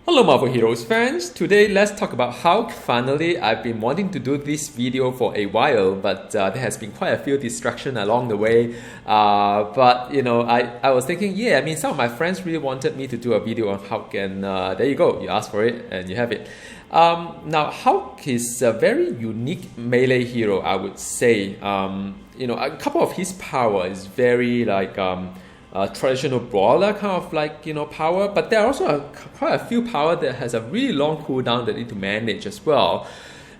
Hello Marvel Heroes fans, today let's talk about Hulk. Finally, I've been wanting to do this video for a while, but there has been quite a few distractions along the way. But you know, I was thinking, yeah, I mean some of my friends really wanted me to do a video on Hulk, and there you go, you asked for it and you have it. Now Hulk is a very unique melee hero, I would say. You know, a couple of his power is very like traditional brawler kind of like, you know, power, but there are also quite a few power that has a really long cooldown that need to manage as well.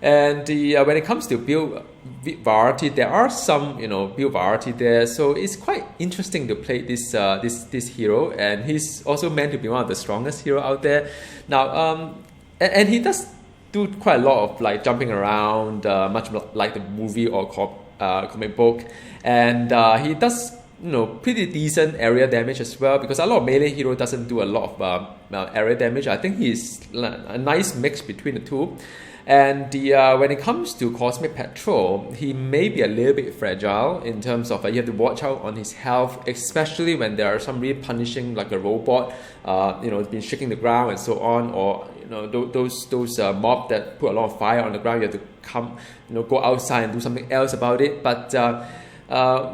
And when it comes to build variety, there are some, you know, build variety there, so it's quite interesting to play this hero, and he's also meant to be one of the strongest hero out there. Now and he does do quite a lot of like jumping around, much like the movie or comic book, and he does, you know, pretty decent area damage as well, because a lot of melee hero doesn't do a lot of area damage. I think he's a nice mix between the two. And when it comes to Cosmic Patrol, he may be a little bit fragile in terms of you have to watch out on his health, especially when there are some really punishing, like a robot, you know, been shaking the ground and so on, or you know, those mob that put a lot of fire on the ground. You have to come, you know, go outside and do something else about it. But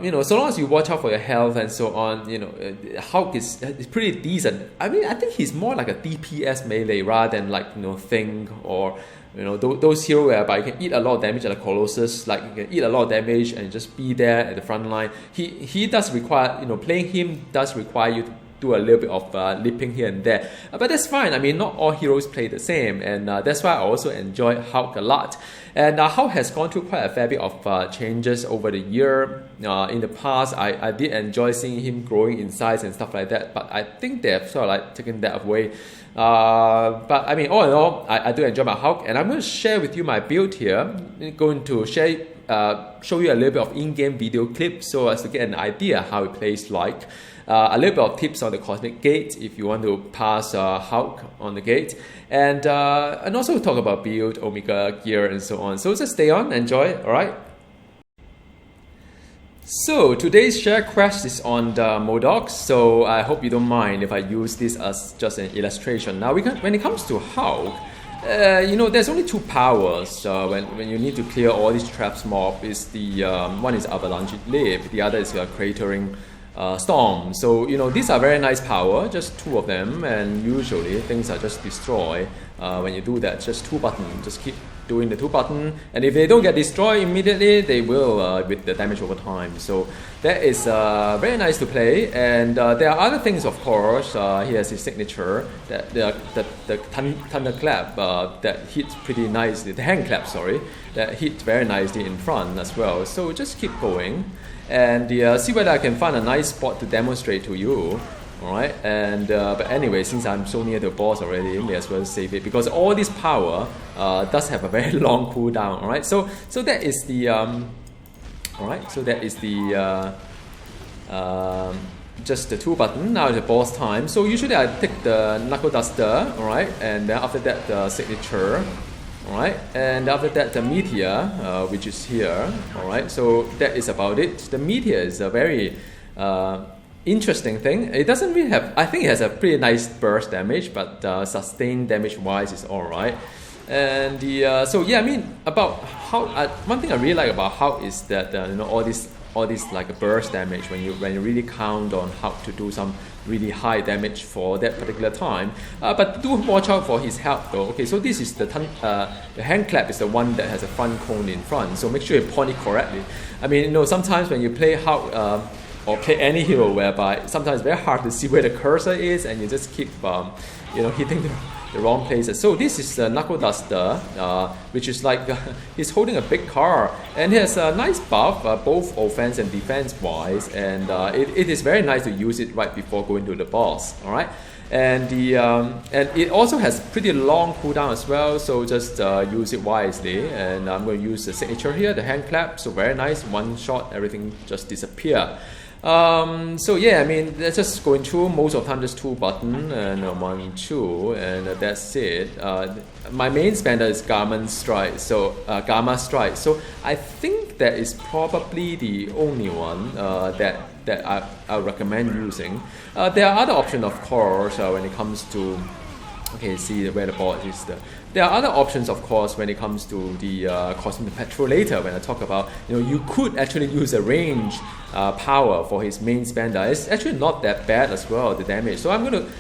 you know, so long as you watch out for your health and so on, you know, Hulk is pretty decent. I mean, I think he's more like a DPS melee rather than like, you know, Thing or, you know, those heroes whereby you can eat a lot of damage at the Colossus, like you can eat a lot of damage and just be there at the front line. He does require, you know, playing him does require you to do a little bit of leaping here and there, but that's fine. I mean, not all heroes play the same, and that's why I also enjoy Hulk a lot. And Hulk has gone through quite a fair bit of changes over the year. In the past, I did enjoy seeing him growing in size and stuff like that, but I think they have sort of like taken that away. But I mean, all in all, I do enjoy my Hulk, and I'm going to share with you my build here. I'm going to show you a little bit of in-game video clips so as to get an idea how it plays like. A little bit of tips on the Cosmic Gate if you want to pass Hulk on the gate, and also talk about build, Omega gear, and so on. So just stay on, enjoy, alright? So today's share quest is on the MODOK, so I hope you don't mind if I use this as just an illustration. Now when it comes to Hulk, you know, there's only two powers when you need to clear all these traps mob. Is the one is Avalanche Lip, the other is Cratering Storm. So, you know, these are very nice power, just two of them, and usually things are just destroyed when you do that. Just two buttons, just keep doing the two button, and if they don't get destroyed immediately, they will with the damage over time. So that is very nice to play. And there are other things, of course. He has his signature, that the thunderclap that hits pretty nicely, the hand clap, sorry, that hits very nicely in front as well. So just keep going and see whether I can find a nice spot to demonstrate to you. Alright, and but anyway, since I'm so near the boss already, may as well save it, because all this power does have a very long cooldown. Alright, so that is the alright, so that is the just the two button. Now the boss time. So usually I take the Knuckle Duster, alright, and then after that the signature. Alright, and after that the meteor, which is here. Alright, so that is about it. The meteor is a very interesting thing. It doesn't really have, I think it has a pretty nice burst damage, but sustained damage wise is alright. And so yeah, I mean, about how one thing I really like about Hulk is that you know, all this like a burst damage, when you really count on Hulk to do some really high damage for that particular time. But do watch out for his health though. Okay, so this is the hand clap is the one that has a front cone in front, so make sure you point it correctly. I mean, you know, sometimes when you play Hulk or play any hero, whereby sometimes it's very hard to see where the cursor is, and you just keep you know, hitting the wrong places. So this is the Knuckle Duster, which is like he's holding a big car, and he has a nice buff, both offense and defense wise, and it is very nice to use it right before going to the boss. All right, and and it also has pretty long cooldown as well, so just use it wisely. And I'm going to use the signature here, the hand clap. So very nice, one shot, everything just disappear. So yeah, I mean, that's just going through. Most of the time just two button and 1, 2, and that's it. My main spender is Gamma Strike, so I think that is probably the only one that I recommend using. There are other options, of course, when it comes to Okay, see where the ball is. There are other options, of course, when it comes to the Cosmic Petrol later. When I talk about, you could actually use a range power for his main spender. It's actually not that bad as well, the damage. So I'm going to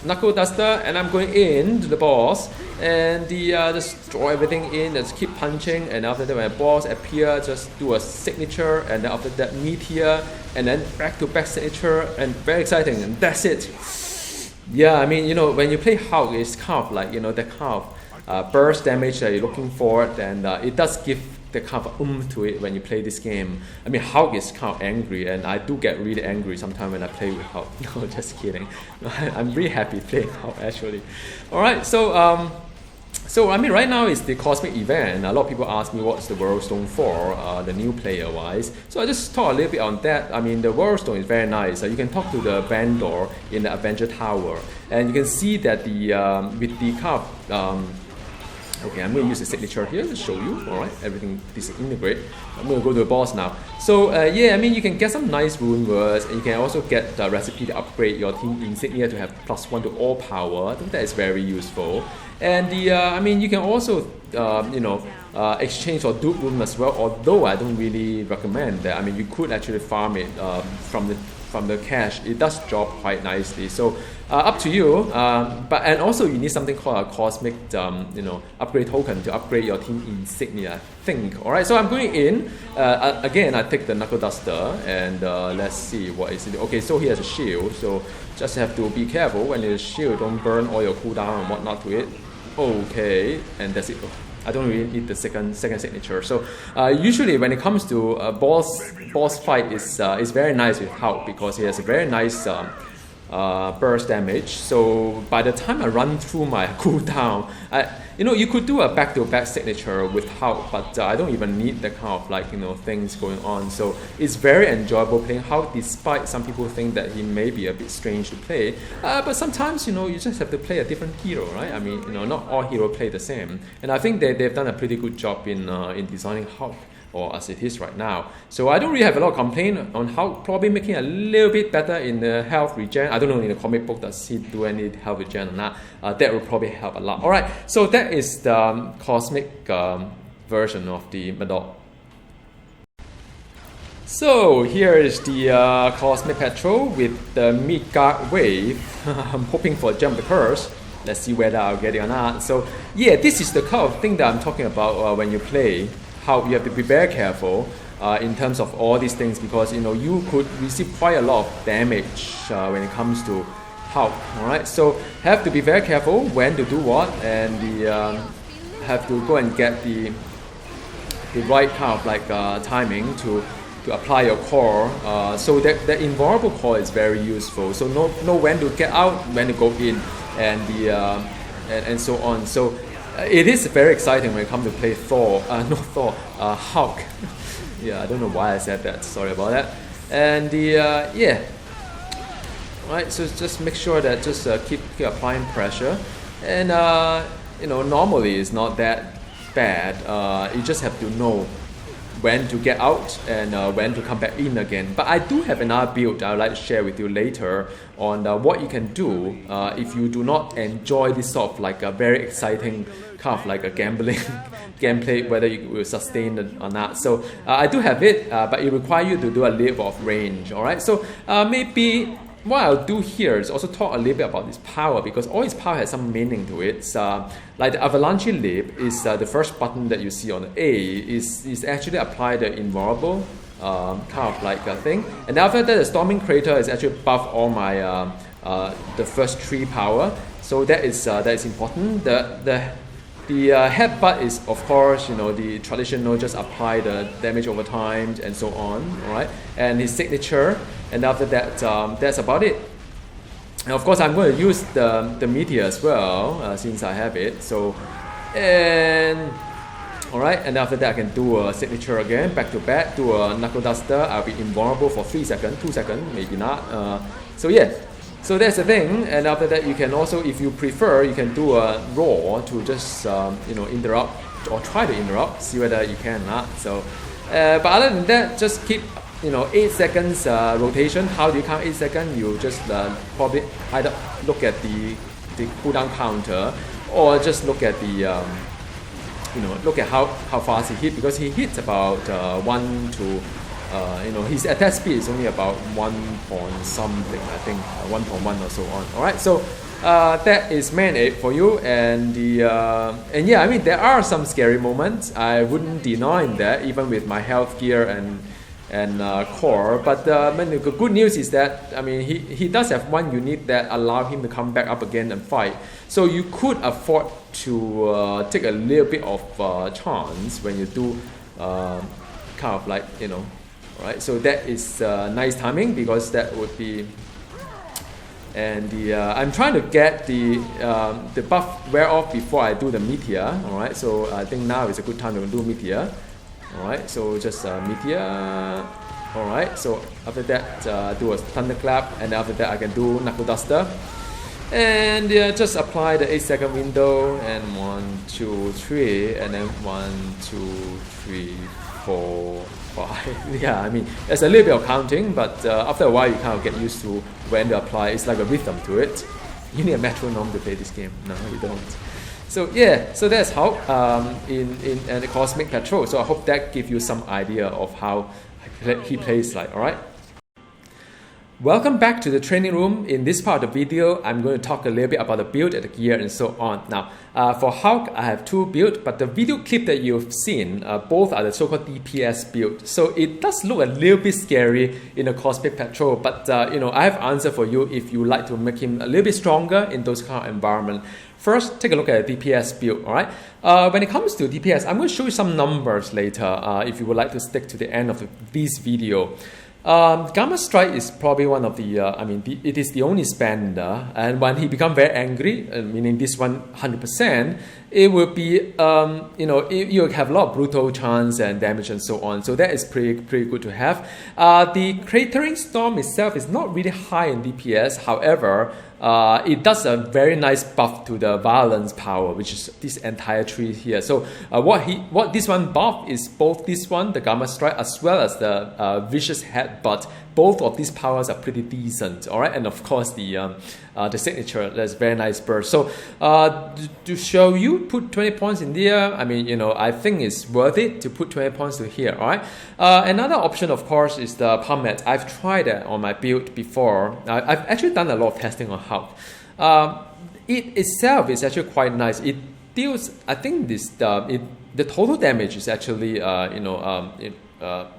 Knuckle Duster, and I'm going in to the boss, and just draw everything in, just keep punching, and after that when the boss appear, just do a signature, and then after that meteor, and then back-to-back signature, and very exciting, and that's it. Yeah, I mean, when you play Hulk, it's kind of like, the kind of burst damage that you're looking for, and it does give the kind of oomph to it when you play this game. I mean, Hulk is kind of angry, and I do get really angry sometimes when I play with Hulk. No, just kidding. I'm really happy playing Hulk, actually. Alright, so I mean, right now is the Cosmic event. A lot of people ask me what's the World Stone for, the new player-wise. So I just talk a little bit on that. I mean, the World Stone is very nice. You can talk to the vendor in the Avenger Tower, and you can see that with the kind of okay, I'm going to use the signature here to show you. Alright, everything disintegrate. I'm going to go to the boss now. So yeah, I mean, you can get some nice rune words, and you can also get the recipe to upgrade your team insignia to have +1 to all power. I think that is very useful. And I mean, you can also exchange for dupe rune as well. Although I don't really recommend that. I mean, you could actually farm it from the cache. It does drop quite nicely. So up to you. And also you need something called a cosmic upgrade token to upgrade your team insignia, I think. Alright, so I'm going in. Again, I take the Knuckle Duster, and let's see what is it. Okay, so he has a shield, so just have to be careful when the shield don't burn all your cooldown and whatnot to it. Okay, and that's it. I don't really need the second signature. So usually when it comes to a boss fight, is very nice with Hulk because he has a very nice burst damage. So by the time I run through my cooldown, you could do a back-to-back signature with Hulk, but I don't even need that kind of things going on. So it's very enjoyable playing Hulk, despite some people think that he may be a bit strange to play. But sometimes you just have to play a different hero, right? I mean, not all heroes play the same, and I think they've done a pretty good job in designing Hulk, or as it is right now. So I don't really have a lot of complaint on Hulk, probably making a little bit better in the health regen. I don't know in the comic book does he do any health regen or not. That will probably help a lot. Alright, so that is the cosmic version of the MODOK. So here is the Cosmic Petrol with the Midgard wave. I'm hoping for a jump the curse. Let's see whether I'll get it or not. So yeah, this is the kind of thing that I'm talking about when you play. How you have to be very careful in terms of all these things, because you could receive quite a lot of damage when it comes to Hulk. Alright, so have to be very careful when to do what, and have to go and get the right kind of timing to apply your core. So that invulnerable core is very useful. So know when to get out, when to go in, and and so on. So it is very exciting when it comes to play Hulk. Yeah, I don't know why I said that. Sorry about that. And yeah. Right, so just make sure that just keep applying pressure, and normally it's not that bad. You just have to know when to get out and when to come back in again. But I do have another build I'd like to share with you later on what you can do if you do not enjoy this sort of a very exciting kind of a gambling gameplay, whether you will sustain it or not. So I do have it, but it requires you to do a little bit of range. Alright, so maybe what I'll do here is also talk a little bit about this power, because all this power has some meaning to it. Like the Avalanche Leap is the first button that you see on the A is actually apply the invulnerable kind of a thing, and after that the Storming Crater is actually buff all my the first 3 power. So that is important. The headbutt is, of course, the traditional, just apply the damage over time and so on, alright? And his signature, and after that, that's about it. And of course, I'm going to use the meteor as well, since I have it. So, and alright, and after that, I can do a signature again, back to back, do a Knuckle Duster. I'll be invulnerable for 3 seconds, 2 seconds, maybe not. So yeah. So that's the thing, and after that you can also, if you prefer, you can do a roar to just interrupt or try to interrupt, see whether you can or not. So, but other than that, just keep 8 seconds rotation. How do you count 8 seconds? You just probably either look at the the cooldown counter, or just look at the look at how fast he hit, because he hits about 1 to his attack speed is only about 1 point something, I think 1.1 or so on. All right, so that is main 8 for you, and yeah, I mean, there are some scary moments. I wouldn't deny that, even with my health gear and core. But the good news is that, I mean, he does have one unit that allow him to come back up again and fight. So you could afford to take a little bit of chance when you do kind of like, right? So that is nice timing, because that would be. And I'm trying to get the buff wear off before I do the meteor. All right, so I think now is a good time to do meteor. All right, so just meteor. All right, so after that do a thunderclap, and after that I can do knuckle duster, and just apply the 8-second window, and 1, 2, 3, and then 1, 2, 3, 4, 5. Yeah, I mean, there's a little bit of counting, but after a while you kind of get used to when to apply. It's like a rhythm to it. You need a metronome to play this game. No, you don't. So yeah, so that's how in the Cosmic Patrol. So I hope that gives you some idea of how he plays like. All right. Welcome back to the training room. In this part of the video, I'm going to talk a little bit about the build and the gear and so on. Now, for Hulk, I have 2 builds, but the video clip that you've seen, both are the so-called DPS build. So it does look a little bit scary in the Cosmic Patrol, but I have answer for you if you like to make him a little bit stronger in those kind of environment. First, take a look at the DPS build, all right? When it comes to DPS, I'm going to show you some numbers later if you would like to stick to the end of this video. Gamma Strike is probably one of the, it is the only spender, and when he becomes very angry, meaning this 100%, it will be, you have a lot of brutal chance and damage and so on. So that is pretty good to have. The Cratering Storm itself is not really high in DPS. However, it does a very nice buff to the violence power, which is this entire tree here. So what this one buff is both this one, the Gamma Strike, as well as the Vicious Headbutt. Both of these powers are pretty decent, all right. And of course the signature, that's very nice burst. So to show you, put 20 points in there. I mean, I think it's worth it to put 20 points to here, all right. Another option, of course, is the Pummel. I've tried that on my build before. I've actually done a lot of testing on Hulk. It itself is actually quite nice. It deals, I think the total damage is actually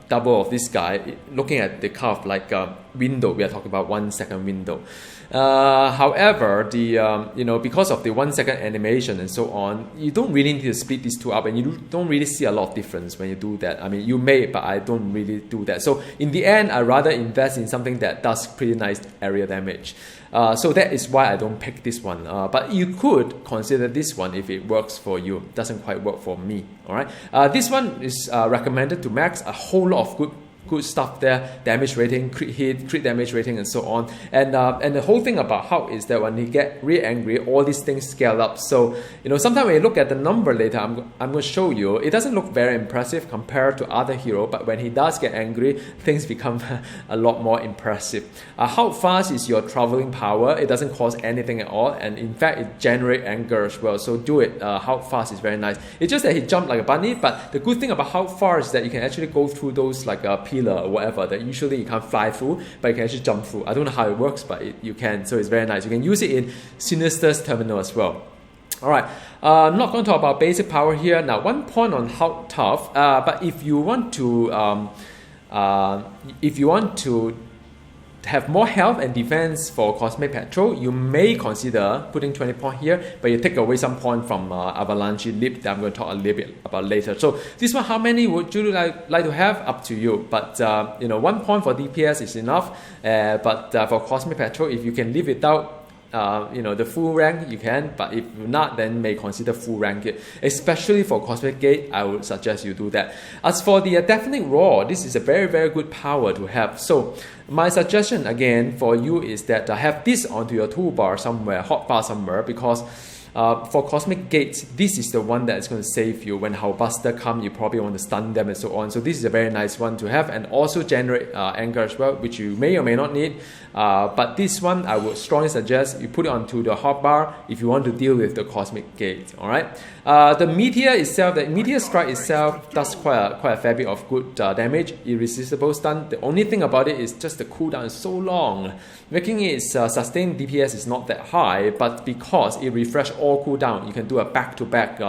double of this guy. Looking at the kind of like window, we are talking about 1 second window. However, because of the 1 second animation and so on, you don't really need to split these two up, and you don't really see a lot of difference when you do that. I mean, you may, but I don't really do that. So in the end, I rather invest in something that does pretty nice area damage. So that is why I don't pick this one. But you could consider this one if it works for you. It doesn't quite work for me. All right. This one is recommended to max. A whole lot of good stuff there, damage rating, crit hit, crit damage rating, and so on. And the whole thing about Hulk is that when he get really angry, all these things scale up. So sometimes when you look at the number later, I'm going to show you, it doesn't look very impressive compared to other heroes, but when he does get angry, things become a lot more impressive. How fast is your traveling power? It doesn't cost anything at all, and in fact, it generates anger as well. So do it. How fast is very nice. It's just that he jumped like a bunny, but the good thing about how far is that you can actually go through those like pillar or whatever that usually you can't fly through, but you can actually jump through. I don't know how it works, but you can. So it's very nice. You can use it in Sinister's terminal as well. All right, I'm not going to talk about basic power here. Now, one point on how tough, but if you want to have more health and defense for Cosmic Patrol, you may consider putting 20 points here, but you take away some point from Avalanche Leap that I'm going to talk a little bit about later. So this one, how many would you like to have? Up to you. But 1 point for DPS is enough. But for Cosmic Patrol, if you can live without the full rank, you can, but if not, then may consider full rank it. Especially for Cosmic Gate, I would suggest you do that. As for the Deafening Roar, this is a very, very good power to have. So My suggestion again for you is that have this onto your toolbar somewhere, hotbar somewhere, because for Cosmic Gates, this is the one that is going to save you. When Hullbuster come, you probably want to stun them and so on. So this is a very nice one to have, and also generate anger as well, which you may or may not need. But this one, I would strongly suggest you put it onto the hotbar if you want to deal with the Cosmic Gate. All right. The Meteor itself, the Meteor Strike itself does quite a fair bit of good damage, irresistible stun. The only thing about it is just the cooldown is so long, making its sustained DPS is not that high, but because it refreshes all cooldown, you can do a back-to-back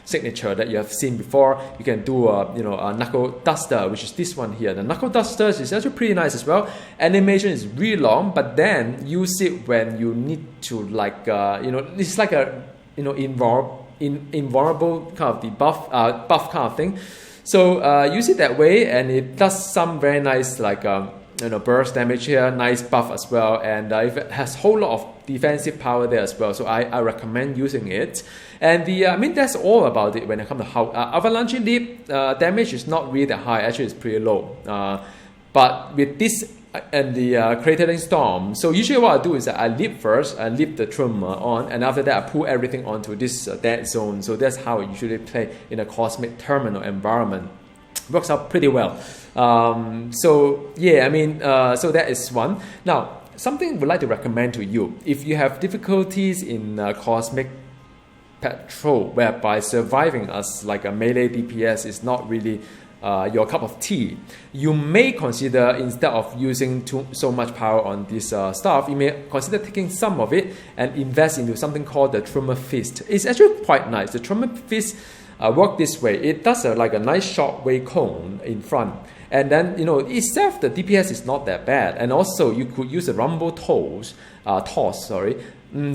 signature that you have seen before. You can do a Knuckle Duster, which is this one here. The Knuckle Duster is actually pretty nice as well. Animation is really long, but then use it when you need to, like it's like a invulnerable kind of debuff buff kind of thing. So use it that way, and it does some very nice burst damage here, nice buff as well, and it has a whole lot of defensive power there as well. So I recommend using it. And that's all about it when it comes to how Avalanche Leap damage is not really that high. Actually, it's pretty low. But with this and the Cratering Storm, so usually what I do is that I leap first, I leap the Trum on, and after that I pull everything onto this dead zone. So that's how I usually play in a Cosmic Terminal environment. Works out pretty well. So that is one. Now, something I would like to recommend to you. If you have difficulties in Cosmic Patrol, whereby surviving as like a melee DPS is not really your cup of tea, you may consider, instead of using so much power on this stuff, you may consider taking some of it and invest into something called the Tremor Fist. It's actually quite nice. The Tremor Fist work this way. It does a nice shockwave cone in front, and then itself the DPS is not that bad, and also you could use a Rumble Toss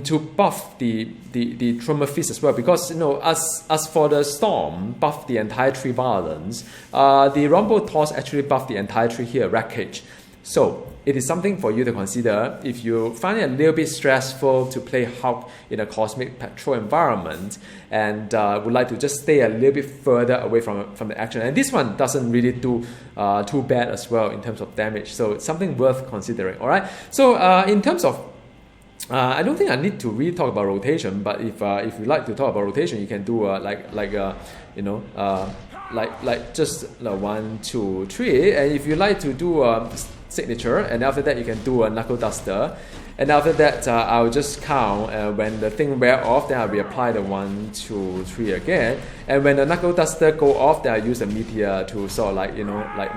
to buff the Tremor Fist as well, because as for the Storm buff the entire tree balance, the Rumble Toss actually buff the entire tree here, Wreckage. So it is something for you to consider if you find it a little bit stressful to play Hulk in a Cosmic Patrol environment and would like to just stay a little bit further away from the action. And this one doesn't really do too bad as well in terms of damage. So it's something worth considering. All right. So in terms of I don't think I need to really talk about rotation, but if you like to talk about rotation, you can do just 1, 2, 3, and if you like to do signature, and after that you can do a Knuckle Duster, and after that I'll just count, when the thing wear off, then I'll reapply the 1, 2, 3 again, and when the Knuckle Duster go off, then I use a Meteor to sort of like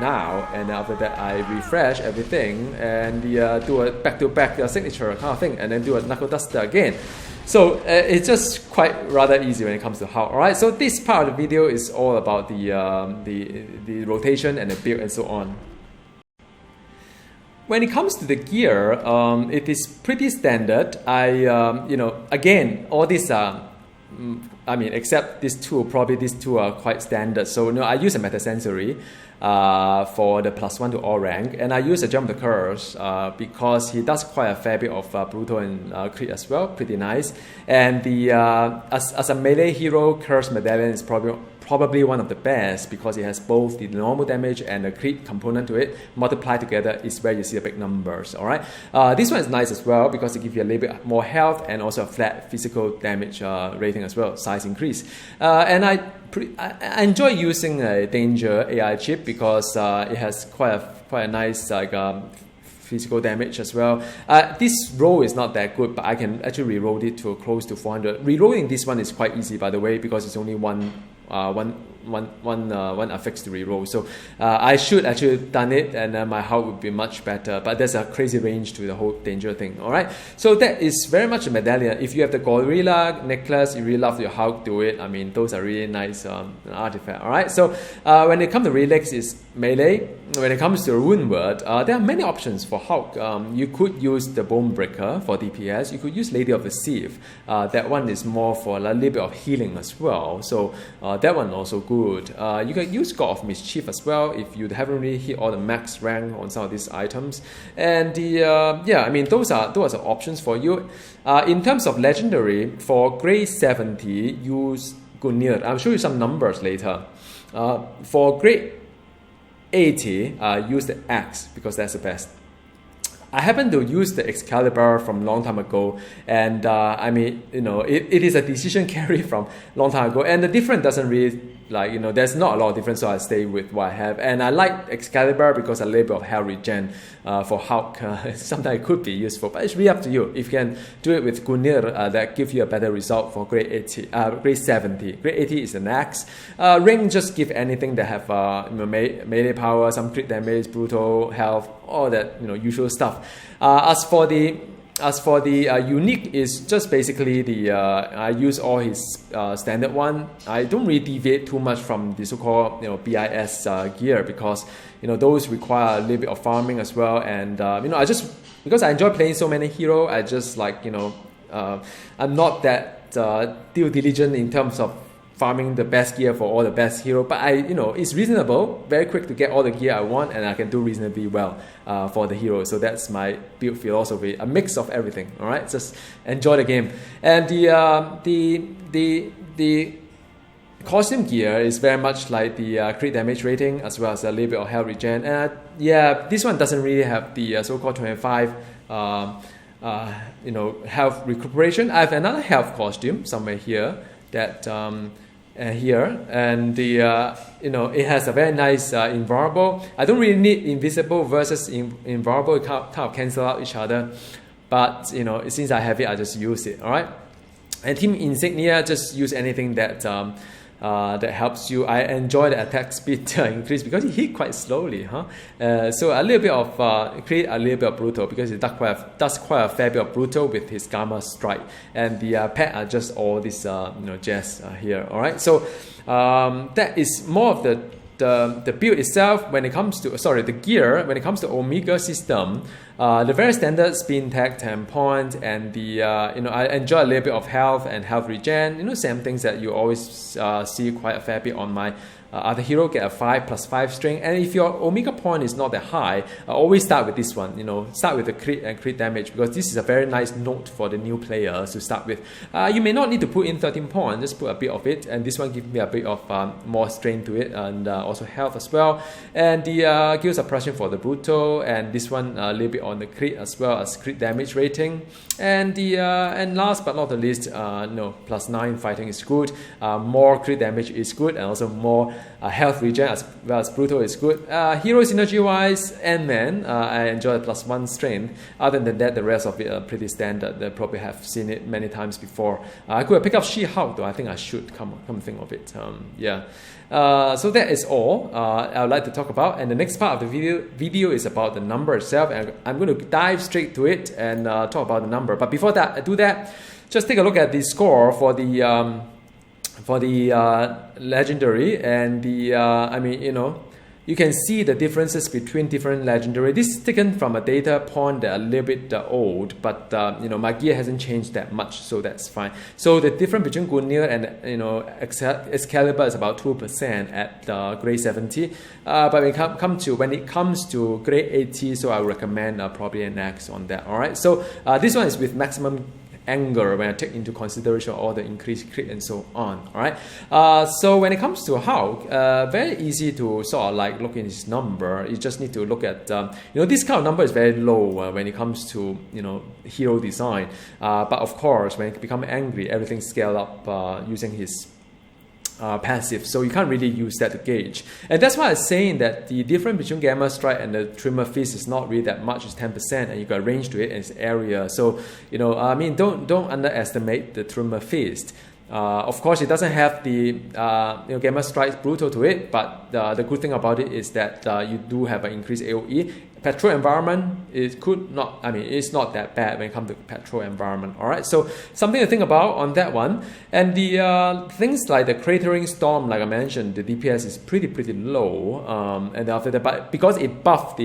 now, and after that I refresh everything and do a back-to-back signature kind of thing, and then do a Knuckle Duster again. So it's just quite rather easy when it comes to how. All right, so this part of the video is all about the rotation and the build and so on. When it comes to the gear, it is pretty standard. Again, all these are, except these two, probably these two are quite standard. So I use a Metasensory for the +1 to all rank, and I use a Jump the Curse because he does quite a fair bit of Brutal and Crit as well, pretty nice. And the as a melee hero, Curse Medallion is probably one of the best because it has both the normal damage and the crit component to it. Multiplied together is where you see the big numbers. All right, this one is nice as well because it gives you a little bit more health and also a flat physical damage rating as well, size increase. And I enjoy using a Danger AI chip because it has quite a nice physical damage as well. This roll is not that good, but I can actually reroll it to close to 400. Rerolling this one is quite easy, by the way, because it's only one affix to reroll. So I should actually done it, and my health would be much better. But there's a crazy range to the whole Danger thing. All right, so that is very much a medallion. If you have the Gorilla necklace, you really love your Hulk, do it. Those are really nice artifact. All right, so when it comes to relics, is melee. When it comes to Rune Word, there are many options for Hulk. You could use the Bone Breaker for DPS. You could use Lady of the Sieve. That one is more for a little bit of healing as well. So that one also good. You can use God of Mischief as well if you haven't really hit all the max rank on some of these items. And those are options for you. In terms of legendary, for grade 70, use Gungnir. I'll show you some numbers later. For grade 80, use the Axe because that's the best. I happen to use the Excalibur from a long time ago, and I mean, you know, it is a decision carry from long time ago, and the difference doesn't really, like, you know, there's not a lot of difference, so I stay with what I have. And I like Excalibur because a little bit of health regen for Hulk. Sometimes it could be useful, but it's really up to you. If you can do it with Gungnir, that gives you a better result for grade 80, grade 70. Grade 80 is the next. Ring just give anything that have you know, melee power, some crit damage, brutal, health, all that, you know, usual stuff. As for the unique, is just basically the I use all his standard one. I don't really deviate too much from the so-called, you know, BIS gear, because, you know, those require a little bit of farming as well. And you know, because I enjoy playing so many heroes, I just, like, you know, I'm not that due diligent in terms of farming the best gear for all the best hero, but you know, it's reasonable, very quick to get all the gear I want, and I can do reasonably well for the hero. So that's my build philosophy, a mix of everything. All right, just enjoy the game. And the costume gear is very much like the crit damage rating, as well as a little bit of health regen. And yeah, this one doesn't really have the so-called 25 you know, health recuperation. I have another health costume somewhere here that here, and the you know, it has a very nice invulnerable. I don't really need invisible versus invulnerable. It kind of cancel out each other, but you know, since I have it, I just use it. All right, and team insignia, just use anything that that helps you. I enjoy the attack speed increase because he hit quite slowly, huh? So a little bit of create a little bit of brutal, because it does quite a fair bit of brutal with his Gamma Strike, and the pet are just all this you know, jazz here. All right, so that is more of the build itself. When it comes to the gear, when it comes to Omega system, the very standard spin tag 10 points, and the you know, I enjoy a little bit of health and health regen. You know, same things that you always see quite a fair bit on my other hero. Get a 5+5 string, and if your Omega point is not that high, always start with this one. You know, start with the crit and crit damage, because this is a very nice note for the new players to start with. You may not need to put in 13 points, just put a bit of it, and this one gives me a bit of more strength to it, and also health as well. And the gives suppression for the brutal, and this one a little bit on the crit as well as crit damage rating. And the and last but not the least, no, +9 fighting is good. More crit damage is good, and also more health regen as well as brutal is good. Hero synergy wise, Ant-Man, I enjoy +1 strength. Other than that, the rest of it are pretty standard. They probably have seen it many times before. I could have picked up She-Hulk, though. I think I should come think of it. Yeah. So that is all I would like to talk about, and the next part of the video is about the number itself, and I'm going to dive straight to it and talk about the number. But before that, I do that, just take a look at the score for the legendary, and the I mean, you know, you can see the differences between different legendary. This is taken from a data point that are a little bit old, but you know, my gear hasn't changed that much, so that's fine. So the difference between Gungnir and, you know, Excalibur is about 2% at grade 70. But when it comes to grade 80, so I recommend probably an X on that. All right. So this one is with maximum anger when I take into consideration all the increased crit and so on. All right. So when it comes to Hulk, very easy to sort of like look in his number. You just need to look at you know, this kind of number is very low when it comes to, you know, hero design. But of course, when it becomes angry, everything scale up using his passive, so you can't really use that to gauge. And that's why I'm saying that the difference between Gamma Strike and the Trimmer Fist is not really that much. It's 10%, and you got range to it and it's area. So, you know, I mean, don't underestimate the Trimmer Fist. Of course, it doesn't have the you know, Gamma Strike brutal to it, but the good thing about it is that you do have an increased AOE. Patrol environment, it could not, I mean, it's not that bad when it comes to patrol environment. All right, so something to think about on that one. And the things like the cratering storm, like I mentioned, the DPS is pretty low. And after that, but because it buffed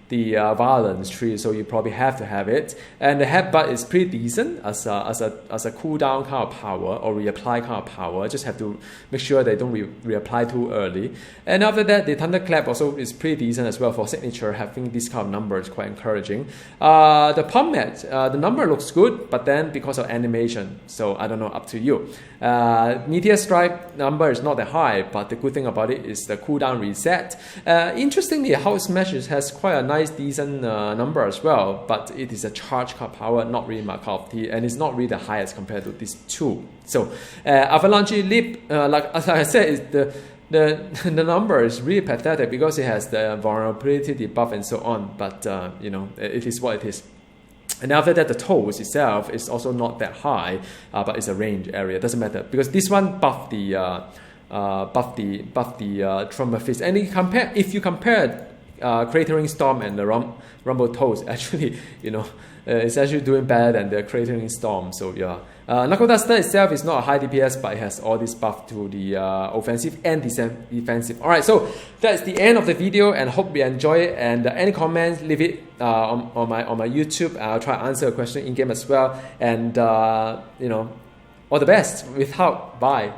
the violence tree, so you probably have to have it. And the headbutt is pretty decent as a cooldown kind of power, or reapply kind of power. Just have to make sure they don't reapply too early. And after that, the thunderclap also is pretty decent as well for signature. Having this kind of number is quite encouraging. The pomade, the number looks good, but then because of animation, so I don't know, up to you. Meteor Strike number is not that high, but the good thing about it is the cooldown reset. Interestingly, House Smashes has quite a nice nice, decent number as well, but it is a charge card power, not really my cup of tea, and it's not really the highest compared to these two. So Avalanche Leap, like as I said, is the number is really pathetic because it has the vulnerability debuff and so on, but you know, it is what it is. And after that, the toes itself is also not that high, but it's a range area. Doesn't matter because this one buff the Trumper Fist. And if you compare Cratering Storm and the Rumble Toes, actually, you know, it's actually doing better than the Cratering Storm. So yeah, Knuckle Duster itself is not a high DPS, but it has all this buff to the offensive and defensive. All right, so that's the end of the video, and hope you enjoy it. And any comments, leave it on my YouTube. I'll try to answer a question in game as well. And you know, all the best with Hulk. Bye.